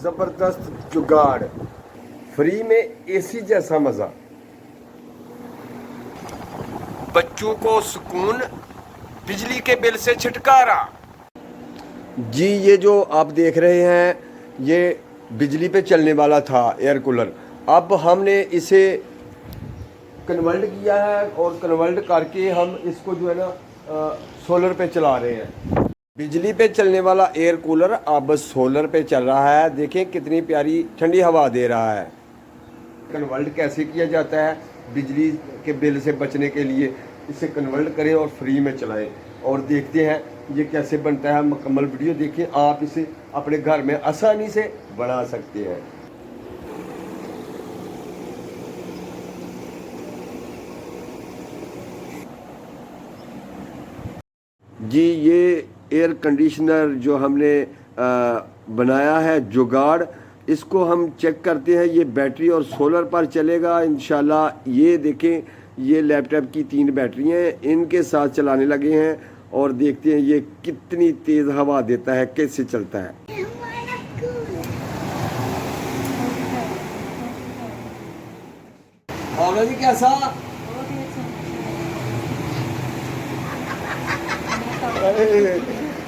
जबरदस्त जुगाड़, फ्री में एसी जैसा मजा, बच्चों को सुकून, बिजली के बिल से छुटकारा। जी ये जो आप देख रहे हैं ये बिजली पे चलने वाला था एयर कूलर, अब हमने इसे कन्वर्ट किया है और कन्वर्ट करके हम इसको जो है ना सोलर पे चला रहे हैं। बिजली पे चलने वाला एयर कूलर अब सोलर पे चल रहा है। देखें कितनी प्यारी ठंडी हवा दे रहा है। कन्वर्ट कैसे किया जाता है बिजली के बिल से बचने के लिए, इसे कन्वर्ट करें और फ्री में चलाएं और देखते हैं ये कैसे बनता है। मुकम्मल वीडियो देखें, आप इसे अपने घर में आसानी से बना सकते हैं। जी ये एयर कंडीशनर जो हमने बनाया है जुगाड़, इसको हम चेक करते हैं। ये बैटरी और सोलर पर चलेगा इंशाल्लाह। ये देखें ये लैपटॉप की 3 बैटरियाँ हैं, इनके साथ चलाने लगे हैं और देखते हैं ये कितनी तेज़ हवा देता है, कैसे चलता है। और जी कैसा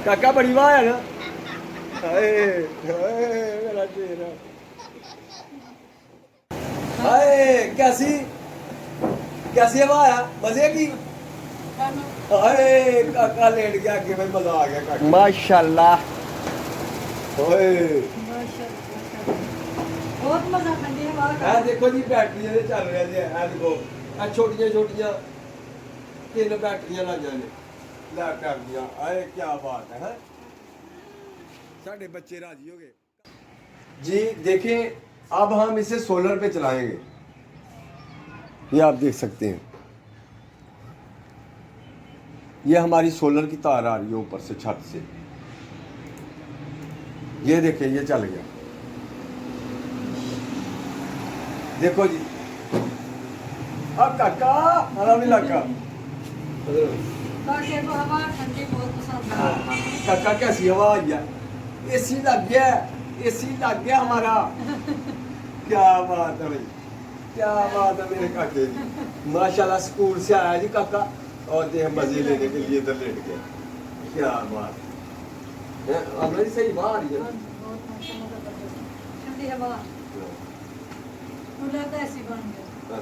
काका बड़ी वाह है ना, मेरा चेहरा कैसी कैसी हवा है, मजे की। काका लेट गया आगे, भाई मजा आ गया काका माशाल्लाह। बहुत मजा ठंडी हवा है। देखो जी बैटरी चल रहा जी, देखो छोटिया छोटिया 3 बैटरियां लग जाने लैपटॉप दिया। अरे क्या बात है, साढ़े बच्चे राजी हो गए जी। देखें अब हम इसे सोलर पे चलाएंगे, ये आप देख सकते हैं। ये हमारी सोलर की तार आ रही है ऊपर से, छत से। ये देखें ये चल गया, देखो जी। अब काका आराम नहीं लगा, हवा ठंडी बहुत पसंद है। काका कैसी हवा आई है, एसी लग गया, एसी लग गया हमारा। क्या बात है भाई, क्या बात है मेरे काके जी, माशाल्लाह। स्कूल से आया जी काका और देख मजे लेने के लिए इधर लेट गया। क्या बात है, हमने सही हवा आ रही है ना, ठंडी हवा। कूलर तो ऐसी बन गया,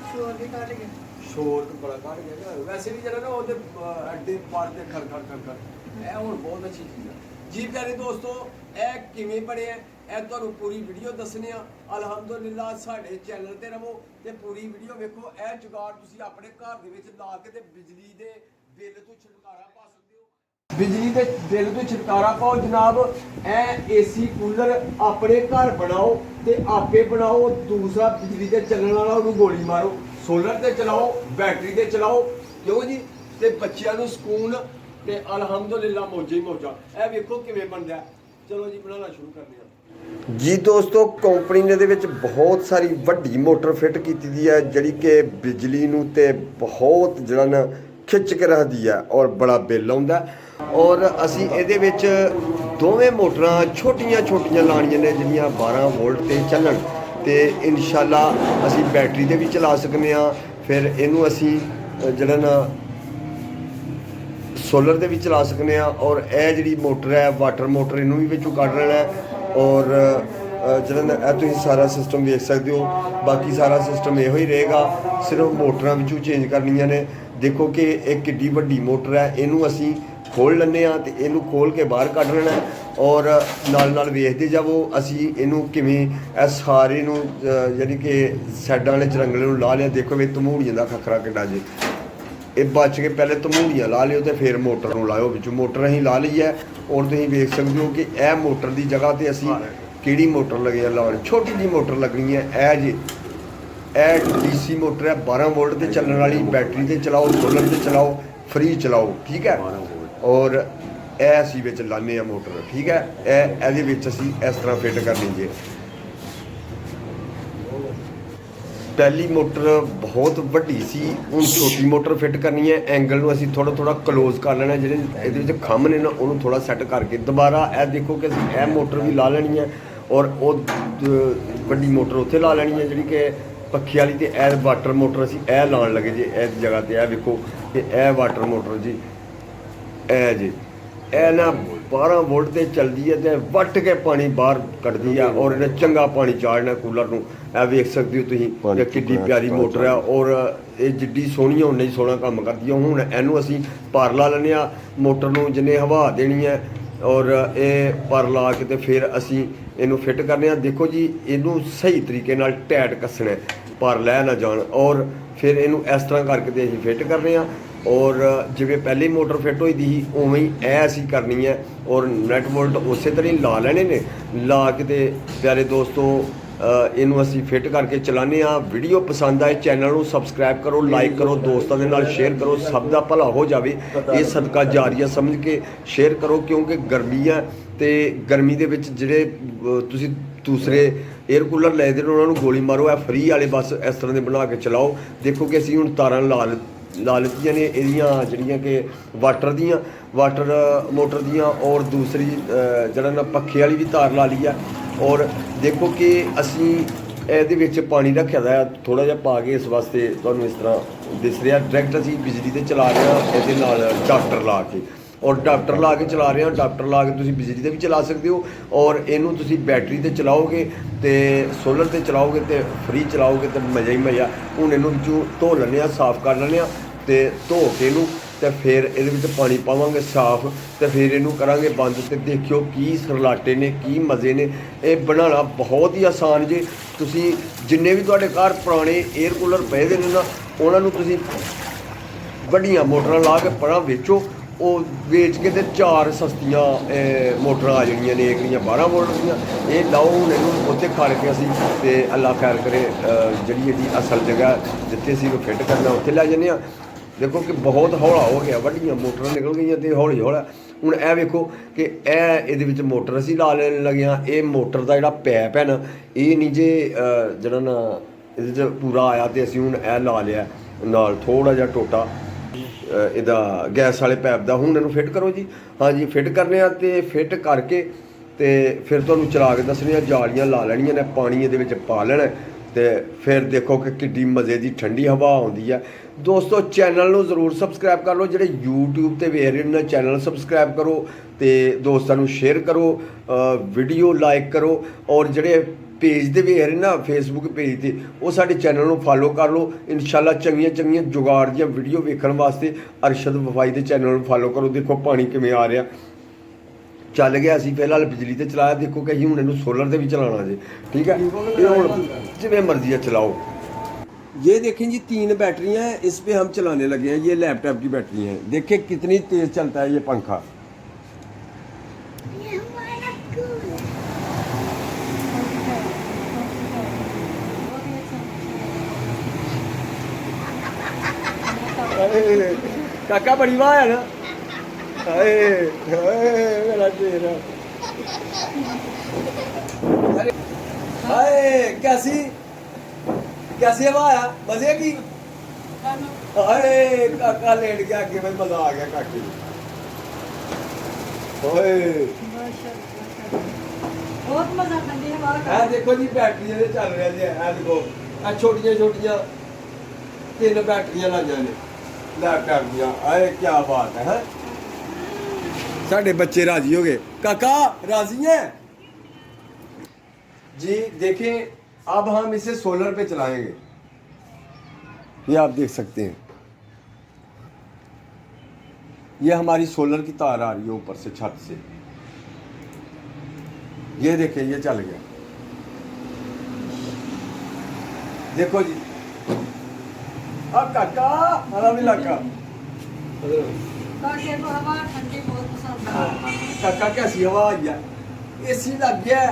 शोर भी काट गया, शोर तो बड़ा काट गया। वैसे भी जरा ना ਉਹਦੇ ਅੱਡੇ ਪਾਰਦੇ ਖੜ ਖੜ ਖੜ ਖੜ, ਇਹ ਹੁਣ ਬਹੁਤ ਅੱਛੀ ਚੀਜ਼ ਹੈ ਜੀ। ਪਿਆਰੇ ਦੋਸਤੋ ਇਹ ਕਿਵੇਂ ਬਣਿਆ ਇਹ ਤੁਹਾਨੂੰ ਪੂਰੀ ਵੀਡੀਓ ਦੱਸਣੇ ਆ। ਅਲਹਮਦੁਲਿਲਾ ਸਾਡੇ ਚੈਨਲ ਤੇ ਰਹੋ ਤੇ ਪੂਰੀ ਵੀਡੀਓ ਵੇਖੋ। ਇਹ ਜੁਗਾੜ ਤੁਸੀਂ ਆਪਣੇ ਘਰ ਦੇ ਵਿੱਚ ਲਾ ਕੇ ਤੇ ਬਿਜਲੀ ਦੇ ਬਿੱਲ ਤੋਂ ਛੁਟਕਾਰਾ ਪਾ ਸਕਦੇ ਹੋ। ਬਿਜਲੀ ਦੇ ਬਿੱਲ ਤੋਂ ਛੁਟਕਾਰਾ ਪਾਓ ਜਨਾਬ। ਇਹ ਏਸੀ ਕੂਲਰ ਆਪਣੇ ਘਰ ਬਣਾਓ ਤੇ ਆਪੇ ਬਣਾਓ। ਦੂਸਰਾ ਬਿਜਲੀ ਤੇ ਚੱਲਣ ਵਾਲਾ ਉਹਨੂੰ ਗੋਲੀ ਮਾਰੋ, सोलर ते चलाओ, बैटरी ते चलाओ, क्यों जी। ते बच्चों को सुकून ते अल्हम्दुलिल्लाह मौजा ही मौजा। ए वेखो किवें बनदा। चलो जी बनाना शुरू करते हैं जी। दोस्तों कंपनी ने दे विच बहुत सारी वड्डी मोटर फिट कीती दी है जिहड़ी कि बिजली नूं ते बहुत जिहड़ा ना खिच के रखदी है और बड़ा बिल आउंदा। और असी इहदे विच दोवें मोटरां छोटियां छोटियां लाणियां ने जिहड़ियां 12 वोल्ट ते चलन ਤੇ ਇਨਸ਼ਾਅੱਲਾ ਅਸੀਂ ਬੈਟਰੀ ਤੇ ਵੀ ਚਲਾ ਸਕਨੇ ਆ। ਫਿਰ ਇਹਨੂੰ ਅਸੀਂ ਜਿਹੜਾ ਨਾ ਸੋਲਰ ਤੇ ਵੀ ਚਲਾ ਸਕਨੇ ਆ। ਔਰ ਇਹ ਜਿਹੜੀ ਮੋਟਰ ਹੈ ਵਾਟਰ ਮੋਟਰ, ਇਹਨੂੰ ਵੀ ਵਿੱਚੋਂ ਕੱਢ ਲੈਣਾ ਔਰ ਜਿਹੜਾ ਨਾ ਇਹ ਤੁਸੀਂ ਸਾਰਾ ਸਿਸਟਮ ਵੇਖ ਸਕਦੇ ਹੋ। ਬਾਕੀ ਸਾਰਾ ਸਿਸਟਮ ਇਹੋ ਹੀ ਰਹੇਗਾ, ਸਿਰਫ ਮੋਟਰਾਂ ਵਿੱਚੋਂ ਚੇਂਜ ਕਰਨੀਆਂ ਨੇ। ਦੇਖੋ ਕਿ ਇਹ ਕਿੱਡੀ ਵੱਡੀ ਮੋਟਰ ਹੈ, ਇਹਨੂੰ ਅਸੀਂ ਖੋਲ ਲੈਂਦੇ ਆ ਤੇ ਇਹਨੂੰ ਖੋਲ ਕੇ ਬਾਹਰ ਕੱਢ ਲੈਣਾ ਔਰ ਨਾਲ ਨਾਲ ਵੇਖਦੇ ਜਾਵੋ ਅਸੀਂ ਇਹਨੂੰ ਕਿਵੇਂ ਇਹ ਸਾਰੇ ਨੂੰ ਯਾਨੀ ਕਿ ਸਾਈਡਾਂ ਵਾਲੇ ਚਰੰਗਲੇ ਨੂੰ ਲਾ ਲਿਆ। ਦੇਖੋ ਵੀ ਧਮੂੜੀਆਂ ਦਾ ਖਖਰਾ ਕਿੱਡਾ ਜੇ, ਇਹ ਬਚ ਕੇ ਪਹਿਲੇ ਧਮੂੜੀਆਂ ਲਾ ਲਿਓ ਤੇ ਫਿਰ ਮੋਟਰ ਨੂੰ ਲਾਇਓ ਵਿੱਚੋਂ। ਮੋਟਰ ਅਸੀਂ ਲਾ ਲਈ ਹੈ ਔਰ ਤੁਸੀਂ ਵੇਖ ਸਕਦੇ ਹੋ ਕਿ ਇਹ ਮੋਟਰ ਦੀ ਜਗ੍ਹਾ ਤੇ ਅਸੀਂ ਕਿਹੜੀ ਮੋਟਰ ਲੱਗੀ ਆ ਲਾਉਣ। ਛੋਟੀ ਜਿਹੀ ਮੋਟਰ ਲੱਗਣੀ ਹੈ ਇਹ ਜੀ। ਇਹ DC ਮੋਟਰ ਹੈ 12 ਵੋਲਟ ਤੇ ਚੱਲਣ ਵਾਲੀ। बैटरी ਤੇ ਚਲਾਓ, ਸੋਲਰ ਤੇ ਚਲਾਓ, फ्री ਚਲਾਓ, ठीक है। और ਇਹ ਅਸੀਂ ਵਿੱਚ ਲਾਉਂਦੇ ਆ ਮੋਟਰ, ਠੀਕ ਹੈ। ਇਹਦੇ ਵਿੱਚ ਅਸੀਂ ਇਸ ਤਰ੍ਹਾਂ ਫਿੱਟ ਕਰਨੀ ਜੇ। ਪਹਿਲੀ ਮੋਟਰ ਬਹੁਤ ਵੱਡੀ ਸੀ, ਹੁਣ ਛੋਟੀ ਮੋਟਰ ਫਿੱਟ ਕਰਨੀ ਹੈ। ਐਂਗਲ ਨੂੰ ਅਸੀਂ ਥੋੜਾ ਕਲੋਜ਼ ਕਰ ਲੈਣਾ, ਜਿਹੜੇ ਇਹਦੇ ਵਿੱਚ ਖੰਭ ਨੇ ਨਾ ਉਹਨੂੰ ਥੋੜਾ ਸੈੱਟ ਕਰਕੇ ਦੁਬਾਰਾ ਇਹ ਦੇਖੋ ਕਿ ਅਸੀਂ ਇਹ ਮੋਟਰ ਵੀ ਲਾ ਲੈਣੀ ਹੈ ਔਰ ਉਹ ਵੱਡੀ ਮੋਟਰ ਉੱਥੇ ਲਾ ਲੈਣੀ ਹੈ ਜਿਹੜੀ ਕਿ ਪੱਖੀ ਵਾਲੀ, ਤੇ ਇਹ ਵਾਟਰ ਮੋਟਰ ਅਸੀਂ ਇਹ ਲਾਉਣ ਲੱਗੇ ਜੀ ਇਸ ਜਗ੍ਹਾ ਤੇ। ਇਹ ਵੇਖੋ ਕਿ ਇਹ ਵਾਟਰ ਮੋਟਰ ਜੀ ਇਹ ਜੀ ਇਹ ਨਾ 12 ਵੋਲਟ ਤੇ ਚੱਲਦੀ ਹੈ ਤੇ ਵੱਟ ਕੇ ਪਾਣੀ ਬਾਹਰ ਕੱਢਦੀ ਆ ਔਰ ਇਹਨੇ ਚੰਗਾ ਪਾਣੀ ਚਾੜਨਾ ਕੂਲਰ ਨੂੰ। ਇਹ ਵੇਖ ਸਕਦੇ ਹੋ ਤੁਸੀਂ ਕਿ ਕਿੰਨੀ ਪਿਆਰੀ ਮੋਟਰ ਆ ਔਰ ਇਹ ਜਿੱਡੀ ਸੋਹਣੀ ਆ ਉਨਾ ਹੀ ਸੋਹਣਾ ਕੰਮ ਕਰਦੀ ਆ। ਹੁਣ ਇਹਨੂੰ ਅਸੀਂ ਪਰ ਲਾ ਲੈਂਦੇ ਆ ਮੋਟਰ ਨੂੰ, ਜਿੰਨੇ ਹਵਾ ਦੇਣੀ ਹੈ ਔਰ ਇਹ ਪਰ ਲਾ ਕੇ ਤੇ ਫਿਰ ਅਸੀਂ ਇਹਨੂੰ ਫਿੱਟ ਕਰਨੇ ਆ। ਦੇਖੋ ਜੀ ਇਹਨੂੰ ਸਹੀ ਤਰੀਕੇ ਨਾਲ ਟਾਈਟ ਕੱਸਣਾ, ਪਰ ਲੈ ਨਾ ਜਾਣ, ਔਰ ਫਿਰ ਇਹਨੂੰ ਇਸ ਤਰ੍ਹਾਂ ਕਰਕੇ ਤੇ ਅਸੀਂ ਫਿੱਟ ਕਰਨੇ ਆ। ਔਰ ਜਿਵੇਂ ਪਹਿਲੀ ਮੋਟਰ ਫਿੱਟ ਹੋਈ ਦੀ ਸੀ ਉਵੇਂ ਹੀ ਇਹ ਅਸੀਂ ਕਰਨੀ ਹੈ ਔਰ ਨੈਟ ਵੋਲਟ ਉਸੇ ਤਰ੍ਹਾਂ ਹੀ ਲਾ ਲੈਣੇ ਨੇ। ਲਾ ਕੇ ਤੇ ਪਿਆਰੇ ਦੋਸਤੋ ਇਹਨੂੰ ਅਸੀਂ ਫਿੱਟ ਕਰਕੇ ਚਲਾਉਂਦੇ ਹਾਂ। ਵੀਡੀਓ ਪਸੰਦ ਆਏ ਚੈਨਲ ਨੂੰ ਸਬਸਕ੍ਰਾਈਬ ਕਰੋ, ਲਾਈਕ ਕਰੋ, ਦੋਸਤਾਂ ਦੇ ਨਾਲ ਸ਼ੇਅਰ ਕਰੋ, ਸਭ ਦਾ ਭਲਾ ਹੋ ਜਾਵੇ। ਇਹ ਸਦਕਾ ਜਾਰੀਆ ਸਮਝ ਕੇ ਸ਼ੇਅਰ ਕਰੋ, ਕਿਉਂਕਿ ਗਰਮੀ ਆ ਤੇ ਗਰਮੀ ਦੇ ਵਿੱਚ ਜਿਹੜੇ ਤੁਸੀਂ ਦੂਸਰੇ 에ਅਰ ਕੂਲਰ ਲੈ ਦੇ ਉਹਨਾਂ ਨੂੰ ਗੋਲੀ ਮਾਰੋ। ਇਹ ਫਰੀ ਵਾਲੇ ਬਸ ਇਸ ਤਰ੍ਹਾਂ ਦੇ ਬਣਾ ਕੇ ਚਲਾਓ। ਦੇਖੋ ਕਿ ਅਸੀਂ ਹੁਣ ਤਾਰਾਂ ਲਾ ਲਿੱਤੀਆਂ ਨੇ ਇਹਦੀਆਂ ਜਿਹੜੀਆਂ ਕਿ ਵਾਟਰ ਮੋਟਰ ਦੀਆਂ, ਔਰ ਦੂਸਰੀ ਜਿਹੜਾ ਨਾ ਪੱਖੇ ਵਾਲੀ ਵੀ ਤਾਰ ਲਾ ਲਈ ਆ। ਔਰ ਦੇਖੋ ਕਿ ਅਸੀਂ ਇਹਦੇ ਵਿੱਚ ਪਾਣੀ ਰੱਖਿਆ ਦਾ ਥੋੜ੍ਹਾ ਜਿਹਾ ਪਾ ਕੇ, ਇਸ ਵਾਸਤੇ ਤੁਹਾਨੂੰ ਇਸ ਤਰ੍ਹਾਂ ਦਿਸ ਰਿਹਾ। ਡਾਇਰੈਕਟ ਅਸੀਂ ਬਿਜਲੀ 'ਤੇ ਚਲਾ ਰਹੇ ਹਾਂ ਇਹਦੇ ਨਾਲ ਅਡਾਪਟਰ ਲਾ ਕੇ, ਔਰ ਅਡਾਪਟਰ ਲਾ ਕੇ ਚਲਾ ਰਹੇ ਹਾਂ। ਅਡਾਪਟਰ ਲਾ ਕੇ ਤੁਸੀਂ ਬਿਜਲੀ 'ਤੇ ਵੀ ਚਲਾ ਸਕਦੇ ਹੋ, ਔਰ ਇਹਨੂੰ ਤੁਸੀਂ ਬੈਟਰੀ 'ਤੇ ਚਲਾਓਗੇ ਤੇ ਸੋਲਰ 'ਤੇ ਚਲਾਓਗੇ ਤੇ ਫਰੀ ਚਲਾਓਗੇ ਤੇ ਮਜ਼ਾ ਹੀ ਮਜ਼ਾ। ਹੁਣ ਇਹਨੂੰ ਵਿੱਚੋਂ ਧੋ ਲੈਂਦੇ ਹਾਂ, ਸਾਫ਼ ਕਰ ਲੈਂਦੇ ਹਾਂ ਤੇ ਧੋ ਕੇ ਇਹਨੂੰ ਤੇ ਫਿਰ ਇਹਦੇ ਵਿੱਚ ਪਾਣੀ ਪਾਵਾਂਗੇ ਸਾਫ਼ ਤੇ ਫਿਰ ਇਹਨੂੰ ਕਰਾਂਗੇ ਬੰਦ। ਤੇ ਦੇਖਿਓ ਕੀ ਸਰਲਾਟੇ ਨੇ, ਕੀ ਮਜ਼ੇ ਨੇ। ਇਹ ਬਣਾਉਣਾ ਬਹੁਤ ਹੀ ਆਸਾਨ ਜੇ। ਤੁਸੀਂ ਜਿੰਨੇ ਵੀ ਤੁਹਾਡੇ ਘਰ ਪੁਰਾਣੇ 에ਅਰ ਕੂਲਰ ਪਏ ਦੇ ਨੇ ਨਾ, ਉਹਨਾਂ ਨੂੰ ਤੁਸੀਂ ਵੱਡੀਆਂ ਮੋਟਰਾਂ ਲਾ ਕੇ ਪਰਾਂ ਵੇਚੋ, ਉਹ ਵੇਚ ਕੇ ਤੇ 4 ਸਸਤੀਆਂ ਮੋਟਰਾਂ ਆ ਜਾਣੀਆਂ ਨੇ, ਇੱਕ ਦੀਆਂ 12 ਵੋਲਟ ਦੀਆਂ। ਇਹ ਲਾਓ ਹੁਣ ਇਹਨੂੰ ਉੱਥੇ ਖੜ ਕੇ ਅਸੀਂ ਤੇ ਅੱਲਾ ਖੈਰ ਕਰੇ ਜਿਹੜੀ ਇਹਦੀ ਅਸਲ ਜਗ੍ਹਾ ਜਿੱਥੇ ਅਸੀਂ ਇਹਨੂੰ ਫਿੱਟ ਕਰਨਾ ਉੱਥੇ ਲੈ ਜਾਂਦੇ ਹਾਂ। ਦੇਖੋ ਕਿ ਬਹੁਤ ਹੌਲਾ ਹੋ ਗਿਆ, ਵੱਡੀਆਂ ਮੋਟਰਾਂ ਨਿਕਲ ਗਈਆਂ ਤੇ ਹੌਲੀ ਹੁਣ ਇਹ ਵੇਖੋ ਕਿ ਇਹਦੇ ਵਿੱਚ ਮੋਟਰ ਅਸੀਂ ਲਾ ਲੈਣ ਲੱਗੇ ਹਾਂ। ਇਹ ਮੋਟਰ ਦਾ ਜਿਹੜਾ ਪੈਪ ਹੈ ਨਾ, ਇਹ ਨਹੀਂ ਜੇ ਜਿਹੜਾ ਨਾ ਇਹਦੇ 'ਚ ਪੂਰਾ ਆਇਆ ਤੇ ਅਸੀਂ ਹੁਣ ਇਹ ਲਾ ਲਿਆ ਨਾਲ ਥੋੜ੍ਹਾ ਜਿਹਾ ਟੋਟਾ ਇਹਦਾ ਗੈਸ ਵਾਲੇ ਪੈਪ ਦਾ। ਹੁਣ ਇਹਨੂੰ ਫਿੱਟ ਕਰੋ ਜੀ। ਹਾਂਜੀ ਫਿੱਟ ਕਰਨੇ ਆ ਤੇ ਫਿੱਟ ਕਰਕੇ ਤੇ ਫਿਰ ਤੁਹਾਨੂੰ ਚਲਾ ਕੇ ਦੱਸਣੀ ਆ। ਜਾਲੀਆਂ ਲਾ ਲੈਣੀਆਂ ਨੇ, ਪਾਣੀ ਇਹਦੇ ਵਿੱਚ ਪਾ ਲੈਣਾ ਤੇ ਫਿਰ ਦੇਖੋ ਕਿ ਕਿੱਡੀ ਮਜ਼ੇ ਦੀ ਠੰਡੀ ਹਵਾ ਆਉਂਦੀ ਆ। ਦੋਸਤੋ ਚੈਨਲ ਨੂੰ ਜ਼ਰੂਰ ਸਬਸਕ੍ਰਾਈਬ ਕਰ ਲਓ। ਜਿਹੜੇ YouTube ਤੇ ਵੇਖ ਰਹੇ ਨੇ ਚੈਨਲ ਸਬਸਕ੍ਰਾਈਬ ਕਰੋ ਤੇ ਦੋਸਤਾਂ ਨੂੰ ਸ਼ੇਅਰ ਕਰੋ, ਵੀਡੀਓ ਲਾਈਕ ਕਰੋ, ਔਰ ਜਿਹੜੇ ਪੇਜ 'ਤੇ ਵੇਖ ਰਹੇ ਨਾ ਫੇਸਬੁੱਕ ਪੇਜ 'ਤੇ, ਉਹ ਸਾਡੇ ਚੈਨਲ ਨੂੰ ਫਾਲੋ ਕਰ ਲਓ। ਇਨਸ਼ਾਅੱਲਾ ਚੰਗੀਆਂ ਜੁਗਾੜ ਦੀਆਂ ਵੀਡੀਓ ਵੇਖਣ ਵਾਸਤੇ ਅਰਸ਼ਦ ਵਫਾਈ ਦੇ ਚੈਨਲ ਨੂੰ ਫਾਲੋ ਕਰੋ। ਦੇਖੋ ਪਾਣੀ ਕਿਵੇਂ ਆ ਰਿਹਾ, ਚੱਲ ਗਿਆ। ਅਸੀਂ ਫਿਲਹਾਲ ਬਿਜਲੀ 'ਤੇ ਚਲਾਇਆ, ਦੇਖੋ ਕਿ ਅਸੀਂ ਹੁਣ ਇਹਨੂੰ ਸੋਲਰ 'ਤੇ ਵੀ ਚਲਾਉਣਾ ਜੀ। ठीक है, ये ਹੁਣ ਜਿਵੇਂ ਮਰਜ਼ੀ है चलाओ। ये देखें जी 3 बैटरियां हैं, इस पे हम चलाने लगे हैं। ये लैपटॉप की बैटरी हैं। देखें कितनी तेज चलता है ये पंखा। काका बड़ी वाह है ना, मेरा तेरा हाय कैसी हवा आया, मजे की। हाय काका लेट गया आगे, भाई मजा आ गया काके। बहुत मजा ठंडी हवा का। देखो जी बैटरियां दे चल रहा जी, ए देखो ए छोटियां 3 बैटरियां लाइयां ने लैपटॉप दियां। आए क्या बात है। साडे बच्चे राजी हो गए। काका राजी हैं जी। देखें अब हम इसे सोलर पे चलाएंगे। ये आप देख सकते हैं, ये हमारी सोलर की तार आ रही है ऊपर से, छत से। ये देखें ये चल गया। देखो जी अब काका हरा भी लगा। काके को हवा ठंडी बहुत पसंद है। काका कैसी हवा आई है। एसी लग गया,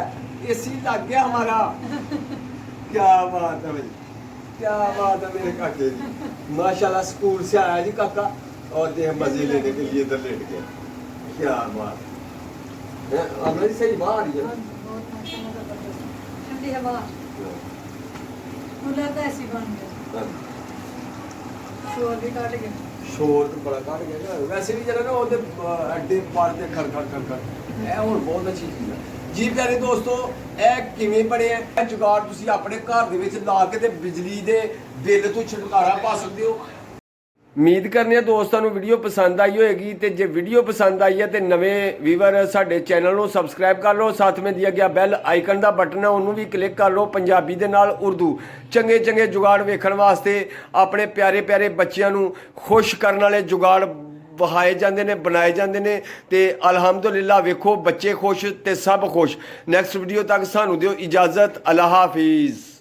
एसी लग गया हमारा। क्या बात है भाई, क्या बात है मेरे काके जी। माशाल्लाह स्कूल से आया जी काका और देख मजे लेने के लिए इधर लेट गया। क्या बात है। हमारी सही बात आ रही है। ठंडी हवा। ਕੂਲਰ ਤਾਂ ਐਸੀ ਬਣ ਗਿਆ ਹਾਂਜੀ। ਸ਼ੋਰ ਵੀ ਕੱਟ ਗਿਆ ਸ਼ੋਰ ਤਾਂ ਬੜਾ ਘੱਟ ਗਿਆ ਨਾ। ਵੈਸੇ ਵੀ ਜਿਹੜਾ ਨਾ ਉਹਦੇ ਅੱਡੇ ਪਾਰ ਤੇ ਖੜ ਖੜ ਖੜ ਖੜ ਇਹ ਹੁਣ ਬਹੁਤ ਅੱਛੀ ਚੀਜ਼ ਹੈ ਜੀ। ਪਿਆਰੇ ਦੋਸਤੋ, ਇਹ ਕਿਵੇਂ ਬਣਿਆ? ਇਹ ਜੁਗਾੜ ਤੁਸੀਂ ਆਪਣੇ ਘਰ ਦੇ ਵਿੱਚ ਲਾ ਕੇ ਤੇ ਬਿਜਲੀ ਦੇ ਬਿੱਲ ਤੋਂ ਛੁਟਕਾਰਾ ਪਾ ਸਕਦੇ ਹੋ। ਉਮੀਦ ਕਰਨੇ ਆ ਦੋਸਤਾਂ ਨੂੰ ਵੀਡੀਓ ਪਸੰਦ ਆਈ ਹੋਏਗੀ, ਤੇ ਜੇ ਵੀਡੀਓ ਪਸੰਦ ਆਈ ਹੈ ਤੇ ਨਵੇਂ ਵੀਵਰ ਸਾਡੇ ਚੈਨਲ ਨੂੰ ਸਬਸਕ੍ਰਾਈਬ ਕਰ ਲਓ। ਸਾਥ ਵਿੱਚ ਦਿਆ ਗਿਆ ਬੈਲ ਆਈਕਨ ਦਾ ਬਟਨ ਹੈ, ਉਹਨੂੰ ਵੀ ਕਲਿੱਕ ਕਰ ਲਓ। ਪੰਜਾਬੀ ਦੇ ਨਾਲ ਉਰਦੂ ਚੰਗੇ ਚੰਗੇ ਜੁਗਾੜ ਵੇਖਣ ਵਾਸਤੇ ਆਪਣੇ ਪਿਆਰੇ ਪਿਆਰੇ ਬੱਚਿਆਂ ਨੂੰ ਖੁਸ਼ ਕਰਨ ਵਾਲੇ ਜੁਗਾੜ ਵਹਾਏ ਜਾਂਦੇ ਨੇ, ਬਣਾਏ ਜਾਂਦੇ ਨੇ, ਤੇ ਅਲਹਮਦੁਲਿਲਾ ਵੇਖੋ ਬੱਚੇ ਖੁਸ਼ ਤੇ ਸਭ ਖੁਸ਼। ਨੈਕਸਟ ਵੀਡੀਓ ਤੱਕ ਸਾਨੂੰ ਦਿਓ ਇਜਾਜ਼ਤ। ਅੱਲਾ ਹਾਫਿਜ਼।